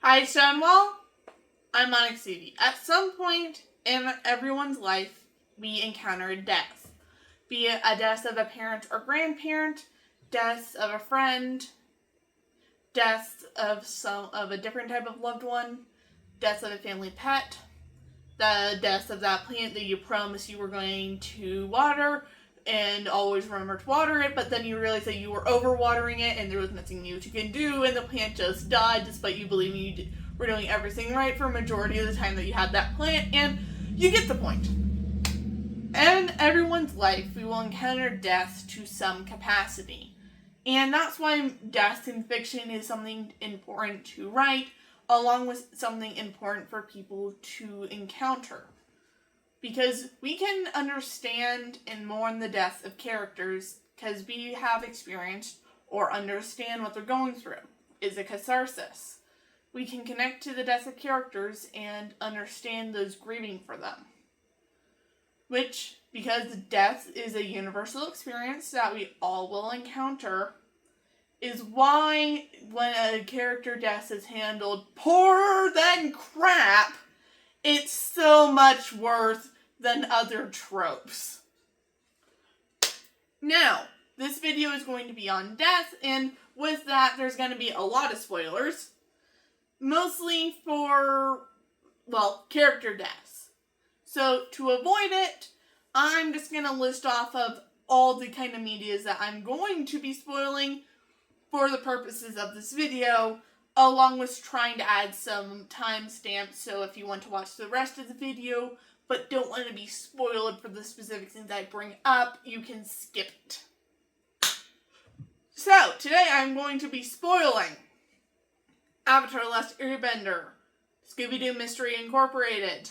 Hi, Stonewall. I'm Onyx TV. At some point in everyone's life, we encounter a death. Be it a death of a parent or grandparent, death of a friend, death of a different type of loved one, death of a family pet, the death of that plant that you promised you were going to water and always remember to water it, but then you realize that you were overwatering it and there was nothing new you can do, and the plant just died despite you believing you were doing everything right for a majority of the time that you had that plant, and you get the point. In everyone's life, we will encounter death to some capacity. And that's why death in fiction is something important to write, along with something important for people to encounter. Because we can understand and mourn the death of characters because we have experienced or understand what they're going through. Is a catharsis. We can connect to the death of characters and understand those grieving for them. Which, because death is a universal experience that we all will encounter, is why when a character death is handled poorer than crap, it's so much worse than other tropes. Now, this video is going to be on death, and with that, there's going to be a lot of spoilers. Mostly for, character deaths. So, to avoid it, I'm just going to list off of all the kind of medias that I'm going to be spoiling for the purposes of this video, along with trying to add some timestamps, so if you want to watch the rest of the video, but don't want to be spoiled for the specific things I bring up, you can skip it. So, today I'm going to be spoiling Avatar: The Last Airbender, Scooby-Doo Mystery Incorporated,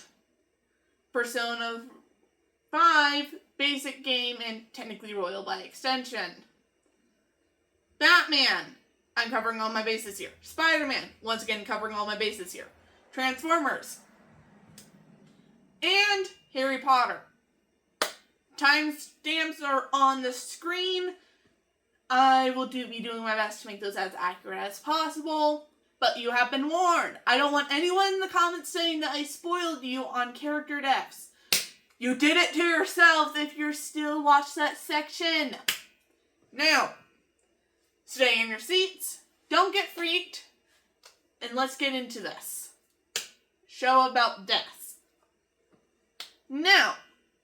Persona 5, basic game, and technically Royal by extension. Batman, I'm covering all my bases here. Spider-Man, once again covering all my bases here. Transformers. And Harry Potter. Timestamps are on the screen. I will be doing my best to make those as accurate as possible. But you have been warned. I don't want anyone in the comments saying that I spoiled you on character deaths. You did it to yourselves if you're still watching that section. Now, stay in your seats. Don't get freaked. And let's get into this show about death. Now,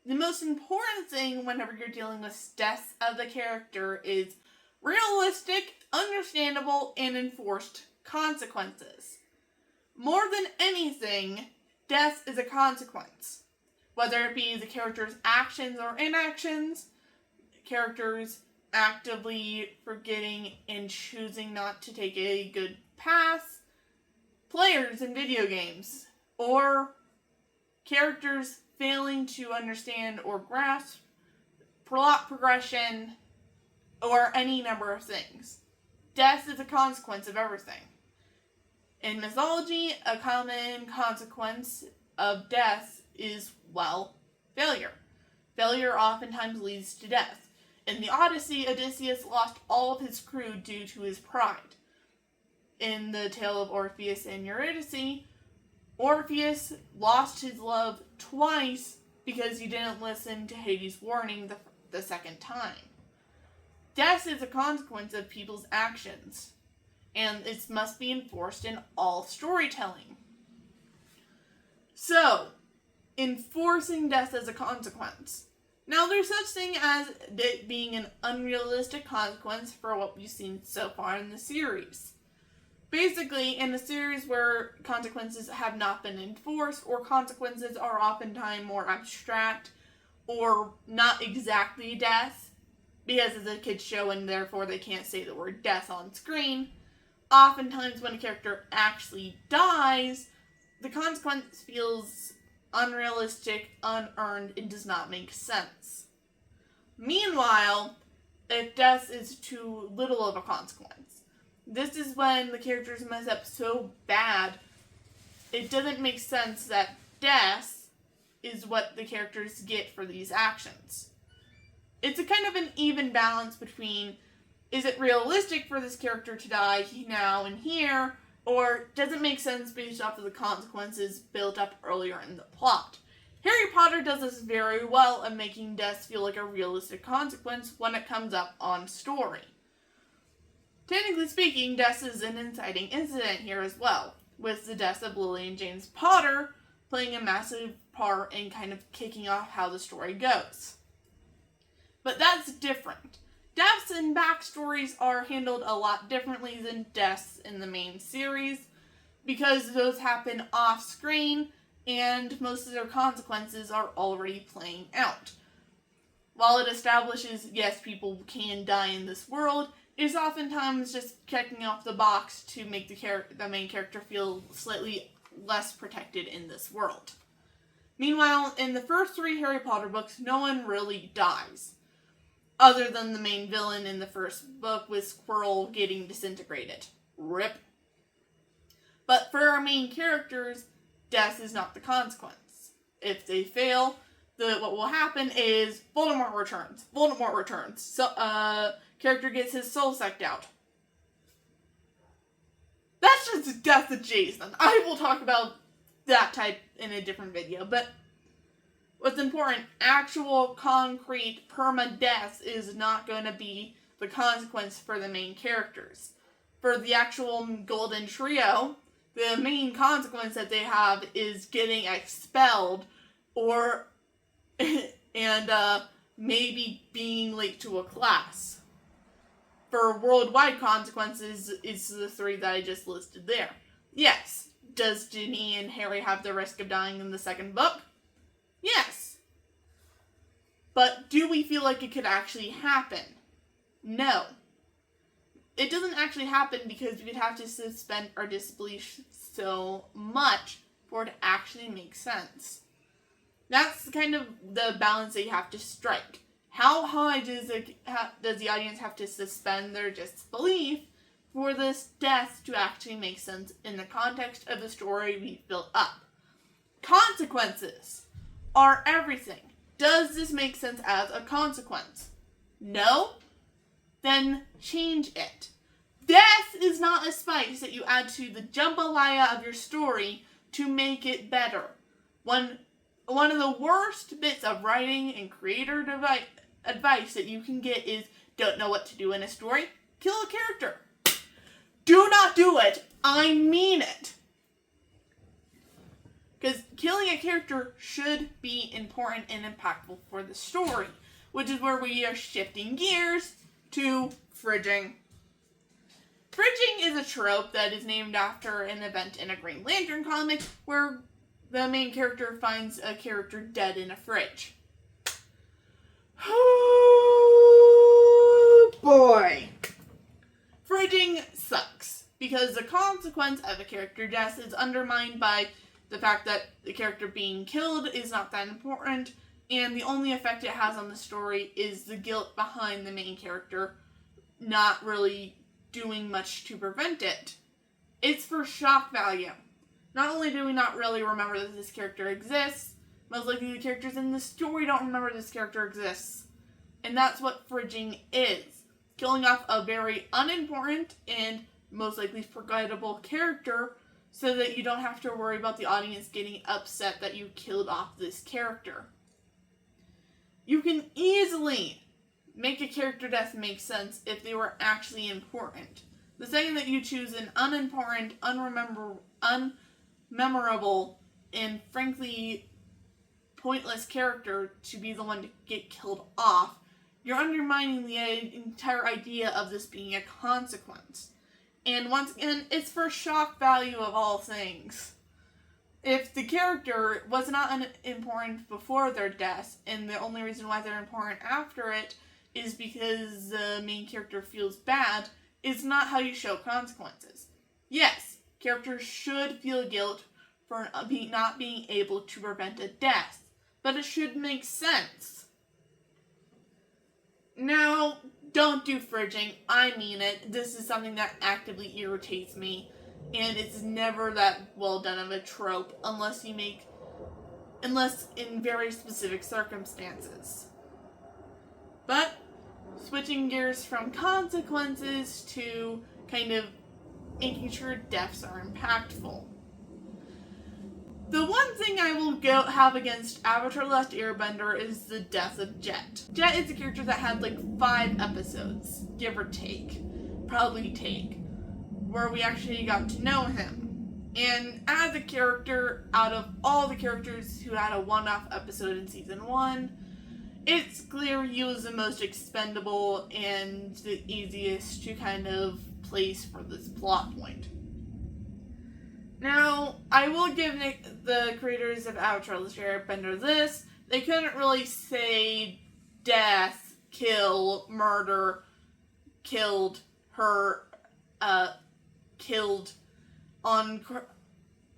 the most important thing whenever you're dealing with death of the character is realistic, understandable, and enforced consequences. More than anything, death is a consequence. Whether it be the character's actions or inactions, characters actively forgetting and choosing not to take a good path, players in video games, or characters failing to understand or grasp plot progression, or any number of things. Death is a consequence of everything. In mythology, a common consequence of death is, failure. Failure oftentimes leads to death. In the Odyssey, Odysseus lost all of his crew due to his pride. In the tale of Orpheus and Eurydice, Orpheus lost his love twice because he didn't listen to Hades' warning the second time. Death is a consequence of people's actions, and it must be enforced in all storytelling. So, enforcing death as a consequence. Now, there's such thing as it being an unrealistic consequence for what we've seen so far in the series. Basically, in a series where consequences have not been enforced, or consequences are oftentimes more abstract, or not exactly death, because it's a kid's show and therefore they can't say the word death on screen, oftentimes when a character actually dies, the consequence feels unrealistic, unearned, and does not make sense. Meanwhile, if death is too little of a consequence, this is when the characters mess up so bad, it doesn't make sense that death is what the characters get for these actions. It's a kind of an even balance between, is it realistic for this character to die now and here, or doesn't make sense based off of the consequences built up earlier in the plot. Harry Potter does this very well in making deaths feel like a realistic consequence when it comes up on story. Technically speaking, death is an inciting incident here as well, with the deaths of Lily and James Potter playing a massive part in kind of kicking off how the story goes. But that's different. Deaths and backstories are handled a lot differently than deaths in the main series, because those happen off screen and most of their consequences are already playing out. While it establishes, yes, people can die in this world, it's oftentimes just checking off the box to make the main character feel slightly less protected in this world. Meanwhile, in the first 3 Harry Potter books, no one really dies, other than the main villain in the first book with Quirrell getting disintegrated. RIP. But for our main characters, death is not the consequence. If they fail, what will happen is Voldemort returns. So, character gets his soul sucked out. That's just death adjacent. I will talk about that type in a different video, but what's important, actual concrete perma-death is not going to be the consequence for the main characters. For the actual Golden Trio, the main consequence that they have is getting expelled or maybe being late to a class. For worldwide consequences, it's the 3 that I just listed there. Yes, does Ginny and Harry have the risk of dying in the second book? Yes. But do we feel like it could actually happen? No. It doesn't actually happen because we'd have to suspend our disbelief so much for it to actually make sense. That's kind of the balance that you have to strike. How high does the audience have to suspend their disbelief for this death to actually make sense in the context of the story we've built up? Consequences are everything. Does this make sense as a consequence? No? Then change it. Death is not a spice that you add to the jambalaya of your story to make it better. One of the worst bits of writing and creator advice that you can get is, don't know what to do in a story? Kill a character. Do not do it. I mean it. Because killing a character should be important and impactful for the story, which is where we are shifting gears to fridging. Fridging is a trope that is named after an event in a Green Lantern comic where the main character finds a character dead in a fridge. Oh boy! Fridging sucks, because the consequence of a character death is undermined by the fact that the character being killed is not that important, and the only effect it has on the story is the guilt behind the main character not really doing much to prevent it. It's for shock value. Not only do we not really remember that this character exists, most likely the characters in the story don't remember this character exists. And that's what fridging is. Killing off a very unimportant and most likely forgettable character so that you don't have to worry about the audience getting upset that you killed off this character. You can easily make a character death make sense if they were actually important. The second that you choose an unimportant, unmemorable, and frankly pointless character to be the one to get killed off, you're undermining the entire idea of this being a consequence. And once again, it's for shock value of all things. If the character was not important before their death, and the only reason why they're important after it is because the main character feels bad, it's not how you show consequences. Yes, characters should feel guilt for not being able to prevent a death, but it should make sense. Now, don't do fridging. I mean it. This is something that actively irritates me, and it's never that well done of a trope unless in very specific circumstances. But switching gears from consequences to kind of making sure deaths are impactful. The one thing I will have against Avatar: The Last Airbender is the death of Jet. Jet is a character that had like 5 episodes, give or take, where we actually got to know him. And as a character, out of all the characters who had a one-off episode in season 1, it's clear he was the most expendable and the easiest to kind of place for this plot point. Now, I will give the creators of Avatar: The Last Airbender this. They couldn't really say death, kill, murder, killed her, killed on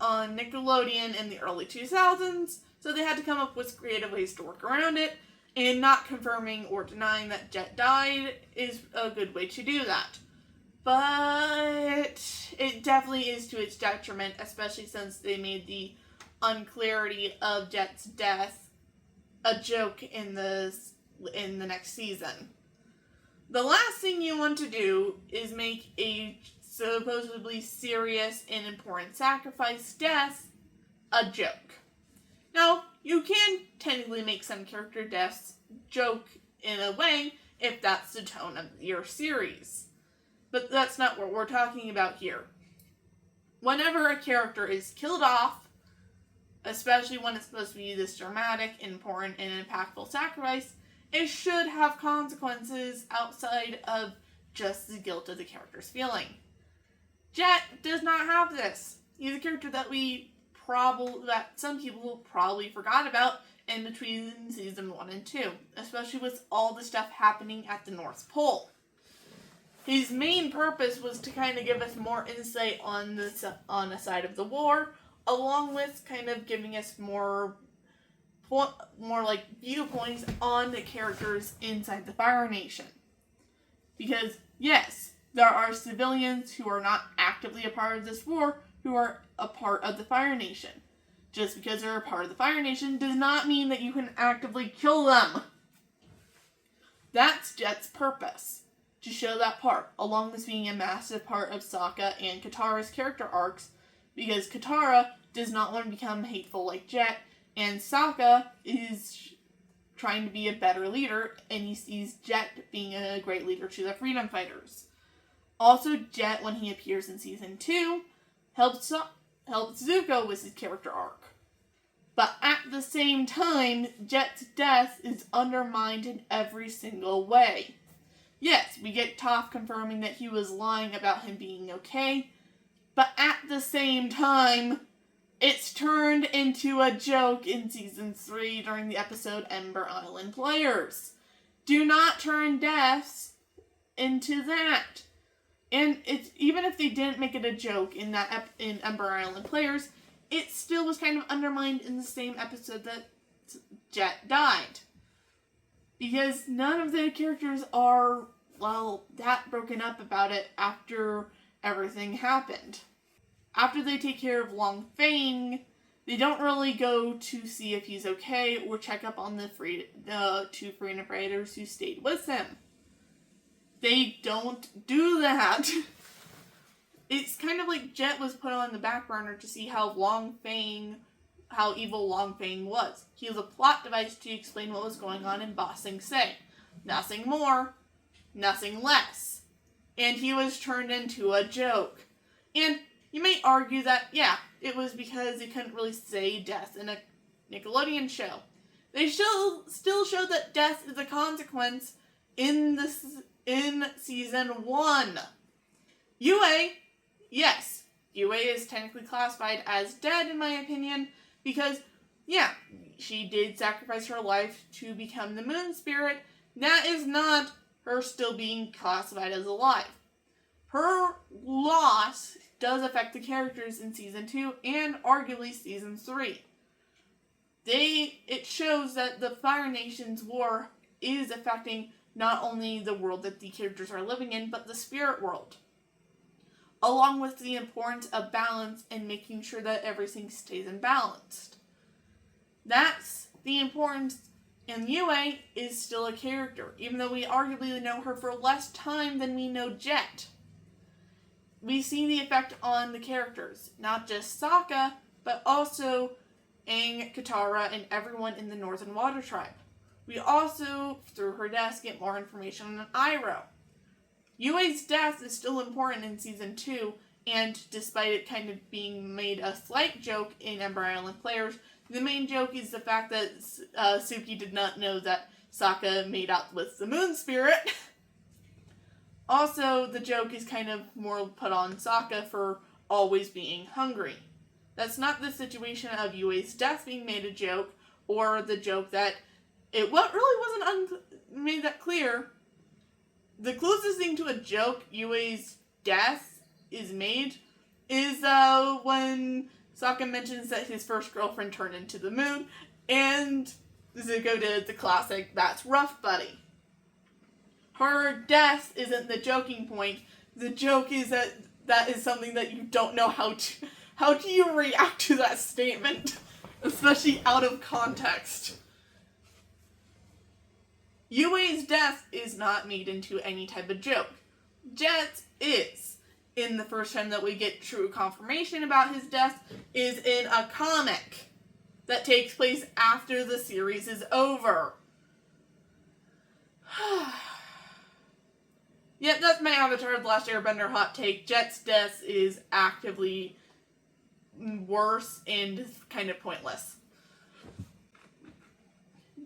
Nickelodeon in the early 2000s, so they had to come up with creative ways to work around it, and not confirming or denying that Jet died is a good way to do that. But it definitely is to its detriment, especially since they made the unclarity of Jet's death a joke in the next season. The last thing you want to do is make a supposedly serious and important sacrifice death a joke. Now, you can technically make some character deaths joke in a way if that's the tone of your series. But that's not what we're talking about here. Whenever a character is killed off, especially when it's supposed to be this dramatic, important, and impactful sacrifice, it should have consequences outside of just the guilt of the character's feeling. Jet does not have this. He's a character that some people probably forgot about in between season 1 and 2, especially with all the stuff happening at the North Pole. His main purpose was to kind of give us more insight on the side of the war, along with kind of giving us more like viewpoints on the characters inside the Fire Nation. Because yes, there are civilians who are not actively a part of this war who are a part of the Fire Nation. Just because they're a part of the Fire Nation does not mean that you can actively kill them. That's Jet's purpose. To show that part, along with being a massive part of Sokka and Katara's character arcs, because Katara does not want to become hateful like Jet, and Sokka is trying to be a better leader, and he sees Jet being a great leader to the freedom fighters. Also, Jet, when he appears in season 2, helps Zuko with his character arc. But at the same time, Jet's death is undermined in every single way. Yes, we get Toph confirming that he was lying about him being okay, but at the same time, it's turned into a joke in season 3 during the episode Ember Island Players. Do not turn deaths into that. And it's even if they didn't make it a joke in Ember Island Players, it still was kind of undermined in the same episode that Jet died. Because none of the characters are, that broken up about it after everything happened. After they take care of Long Feng, they don't really go to see if he's okay or check up on the 2 freedom fighters who stayed with him. They don't do that. It's kind of like Jet was put on the back burner to see how evil Long Feng was. He was a plot device to explain what was going on in Ba Sing Se. Nothing more, nothing less. And he was turned into a joke. And you may argue that, it was because they couldn't really say death in a Nickelodeon show. They still showed that death is a consequence in season 1. Yue, yes, Yue is technically classified as dead in my opinion, because, she did sacrifice her life to become the moon spirit. That is not her still being classified as alive. Her loss does affect the characters in season 2 and arguably season 3. It shows that the Fire Nation's war is affecting not only the world that the characters are living in, but the spirit world. Along with the importance of balance and making sure that everything stays in balance. That's the importance, and Yue is still a character, even though we arguably know her for less time than we know Jet. we see the effect on the characters, not just Sokka, but also Aang, Katara, and everyone in the Northern Water Tribe. We also, through her death, get more information on Iroh. Yue's death is still important in Season 2, and despite it kind of being made a slight joke in Ember Island Players, the main joke is the fact that Suki did not know that Sokka made out with the Moon Spirit. Also, the joke is kind of more put on Sokka for always being hungry. That's not the situation of Yue's death being made a joke, or the joke that what really wasn't made that clear. The closest thing to a joke Yue's death is made is when Sokka mentions that his first girlfriend turned into the moon, and Zuko did the classic, "That's rough, buddy." Her death isn't the joking point. The joke is that is something that you don't know how do you react to that statement, especially out of context. Yue's death is not made into any type of joke. Jet is. In the first time that we get true confirmation about his death is in a comic that takes place after the series is over. Yep, that's my Avatar The Last Airbender hot take. Jet's death is actively worse and kind of pointless.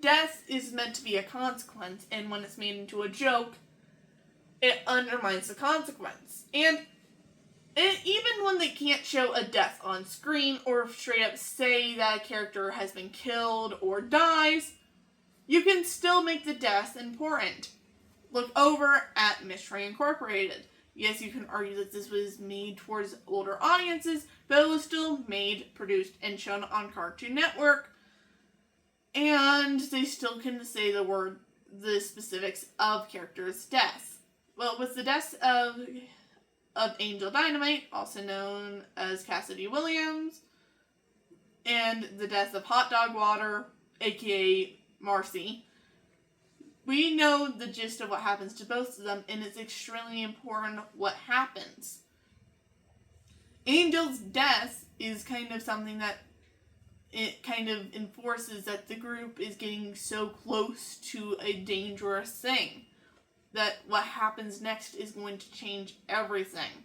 Death is meant to be a consequence, and when it's made into a joke, it undermines the consequence. And even when they can't show a death on screen or straight up say that a character has been killed or dies, you can still make the death important. Look over at Mystery Incorporated. Yes, you can argue that this was made towards older audiences, but it was still made, produced, and shown on Cartoon Network. And they still can say the specifics of characters' deaths. Well, with the deaths of Angel Dynamite, also known as Cassidy Williams, and the death of Hot Dog Water, aka Marcy, we know the gist of what happens to both of them, and it's extremely important what happens. Angel's death is kind of something that it kind of enforces that the group is getting so close to a dangerous thing that what happens next is going to change everything,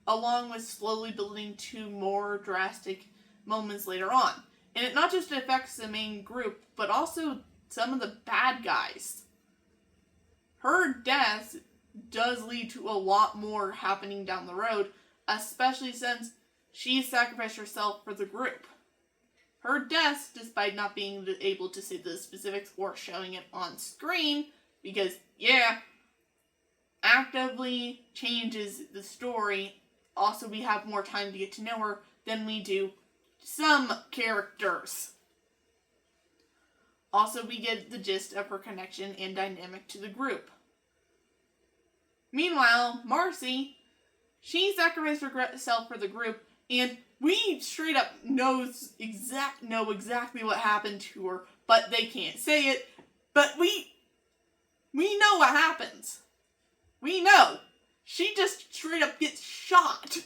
along with slowly building to more drastic moments later on. And it not just affects the main group, but also some of the bad guys. Her death does lead to a lot more happening down the road, especially since she sacrificed herself for the group. Her death, despite not being able to say the specifics or showing it on screen, because, actively changes the story. Also, we have more time to get to know her than we do some characters. Also, we get the gist of her connection and dynamic to the group. Meanwhile, Marcy, she sacrificed herself for the group, and we straight up know exactly what happened to her, but they can't say it. But we know what happens. We know. She just straight up gets shot.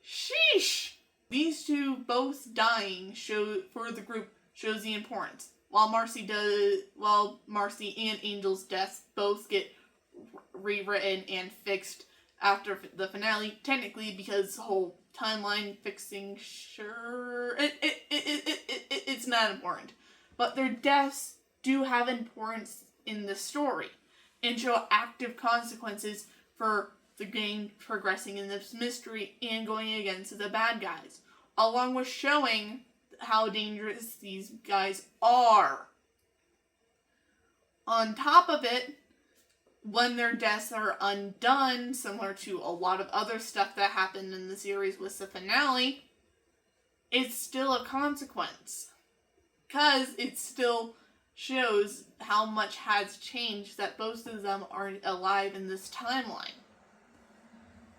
Sheesh. These two both dying for the group shows the importance. While Marcy and Angel's deaths both get rewritten and fixed after the finale, technically because the whole timeline fixing, it's not important. But their deaths do have importance in the story and show active consequences for the gang progressing in this mystery and going against the bad guys, along with showing how dangerous these guys are. On top of it, when their deaths are undone, similar to a lot of other stuff that happened in the series with the finale, it's still a consequence. Because it still shows how much has changed that both of them are alive in this timeline.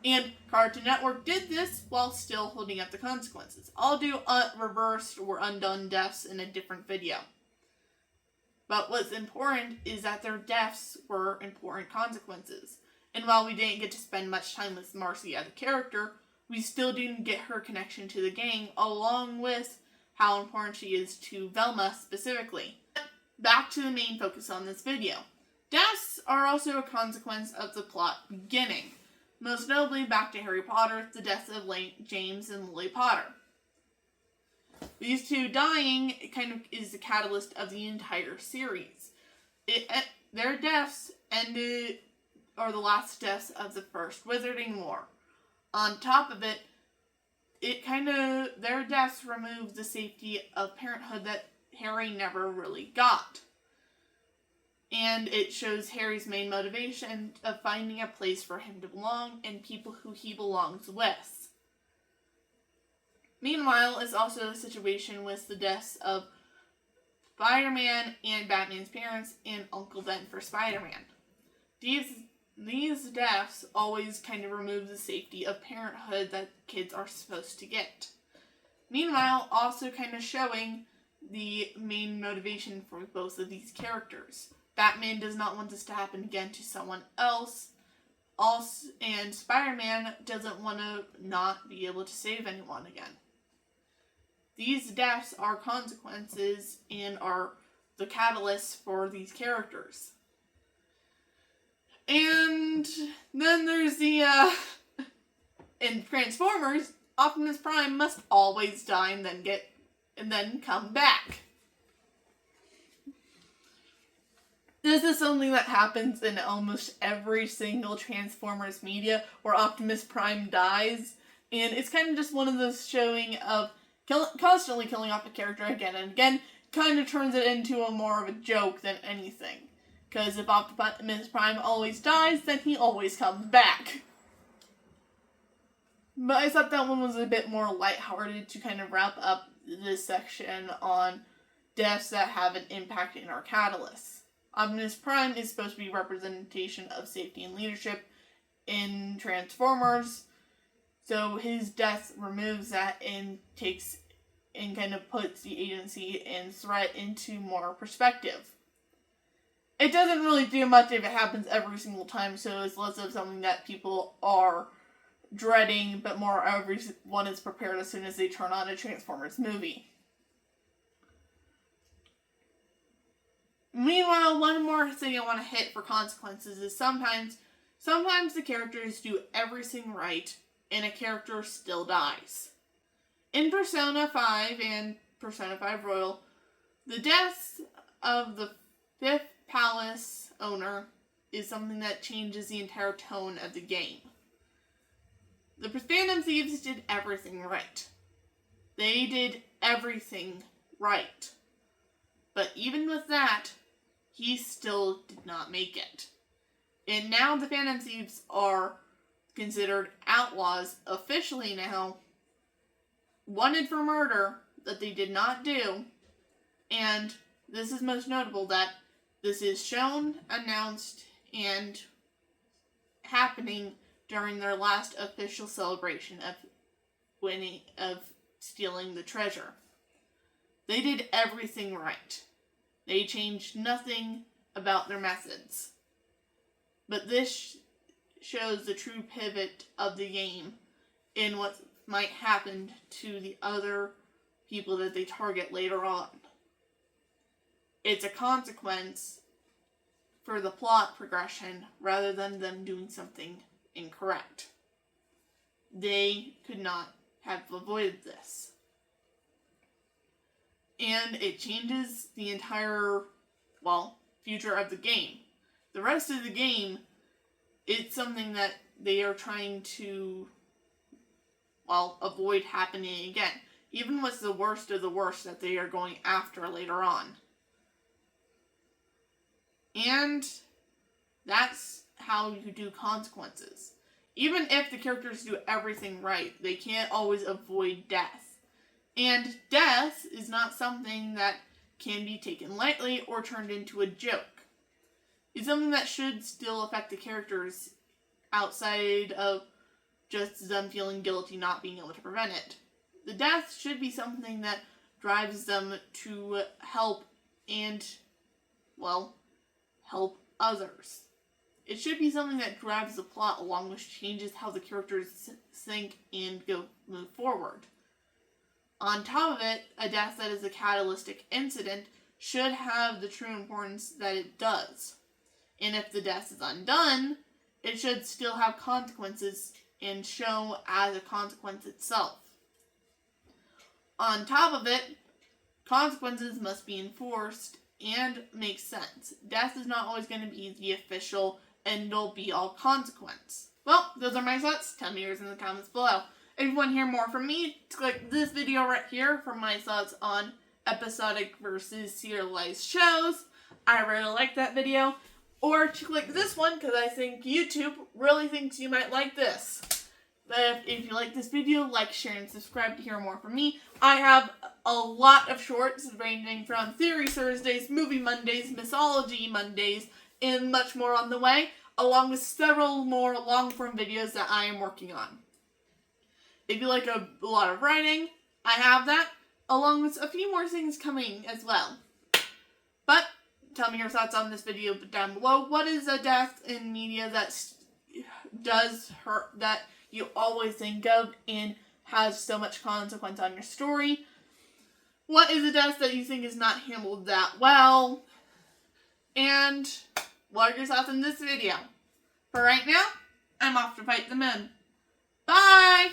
And Cartoon Network did this while still holding up the consequences. I'll do reversed or undone deaths in a different video. But what's important is that their deaths were important consequences. And while we didn't get to spend much time with Marcy as a character, we still didn't get her connection to the gang, along with how important she is to Velma specifically. Back to the main focus on this video. Deaths are also a consequence of the plot beginning. Most notably, back to Harry Potter, the deaths of James and Lily Potter. These two dying kind of is the catalyst of the entire series. Their deaths are the last deaths of the First Wizarding War. On top of it, their deaths remove the safety of parenthood that Harry never really got. And it shows Harry's main motivation of finding a place for him to belong and people who he belongs with. Meanwhile, is also the situation with the deaths of Spider-Man and Batman's parents and Uncle Ben for Spider-Man. These deaths always kind of remove the safety of parenthood that kids are supposed to get. Meanwhile, also kind of showing the main motivation for both of these characters. Batman does not want this to happen again to someone else. And Spider-Man doesn't want to not be able to save anyone again. These deaths are consequences and are the catalysts for these characters. And then there's in Transformers, Optimus Prime must always die and then come back. This is something that happens in almost every single Transformers media where Optimus Prime dies. And it's kind of just one of those showing of constantly killing off a character again and again. Kind of turns it into more of a joke than anything. Because if Optimus Prime always dies, then he always comes back. But I thought that one was a bit more lighthearted to kind of wrap up this section on deaths that have an impact in our catalysts. Optimus Prime is supposed to be representation of safety and leadership in Transformers, so his death removes that and kind of puts the agency and threat into more perspective. It doesn't really do much if it happens every single time, so it's less of something that people are dreading, but more everyone is prepared as soon as they turn on a Transformers movie. Meanwhile, one more thing I want to hit for consequences is sometimes the characters do everything right and a character still dies. In Persona 5 and Persona 5 Royal, the deaths of the 5th Palace owner is something that changes the entire tone of the game. The Phantom Thieves did everything right. They did everything right. But even with that, he still did not make it. And now the Phantom Thieves are considered outlaws officially now, wanted for murder that they did not do, and this is most notable that this is shown, announced, and happening during their last official celebration of stealing the treasure. They did everything right. They changed nothing about their methods. But this shows the true pivot of the game in what might happen to the other people that they target later on. It's a consequence for the plot progression rather than them doing something incorrect. They could not have avoided this. And it changes the entire, future of the game. The rest of the game, it's something that they are trying to, avoid happening again. Even with the worst of the worst that they are going after later on. And that's how you do consequences. Even if the characters do everything right, they can't always avoid death. And death is not something that can be taken lightly or turned into a joke. It's something that should still affect the characters outside of just them feeling guilty not being able to prevent it. The death should be something that drives them to help and, help others. It should be something that drives the plot along, which changes how the characters think and move forward. On top of it, a death that is a catalytic incident should have the true importance that it does. And if the death is undone, it should still have consequences and show as a consequence itself. On top of it, consequences must be enforced and make sense. Death is not always going to be the official end-all be-all consequence. Well, those are my thoughts. Tell me yours in the comments below. If you want to hear more from me, click this video right here for my thoughts on episodic versus serialized shows. I really like that video. Or to click this one because I think YouTube really thinks you might like this. But if you like this video, like, share, and subscribe to hear more from me. I have a lot of shorts ranging from Theory Thursdays, Movie Mondays, Mythology Mondays, and much more on the way, along with several more long-form videos that I am working on. If you like a lot of writing, I have that, along with a few more things coming as well. But tell me your thoughts on this video down below. What is a death in media that does hurt, that you always think of and has so much consequence on your story? What is a death that you think is not handled that well? And what are your thoughts on this video? For right now, I'm off to fight the moon. Bye!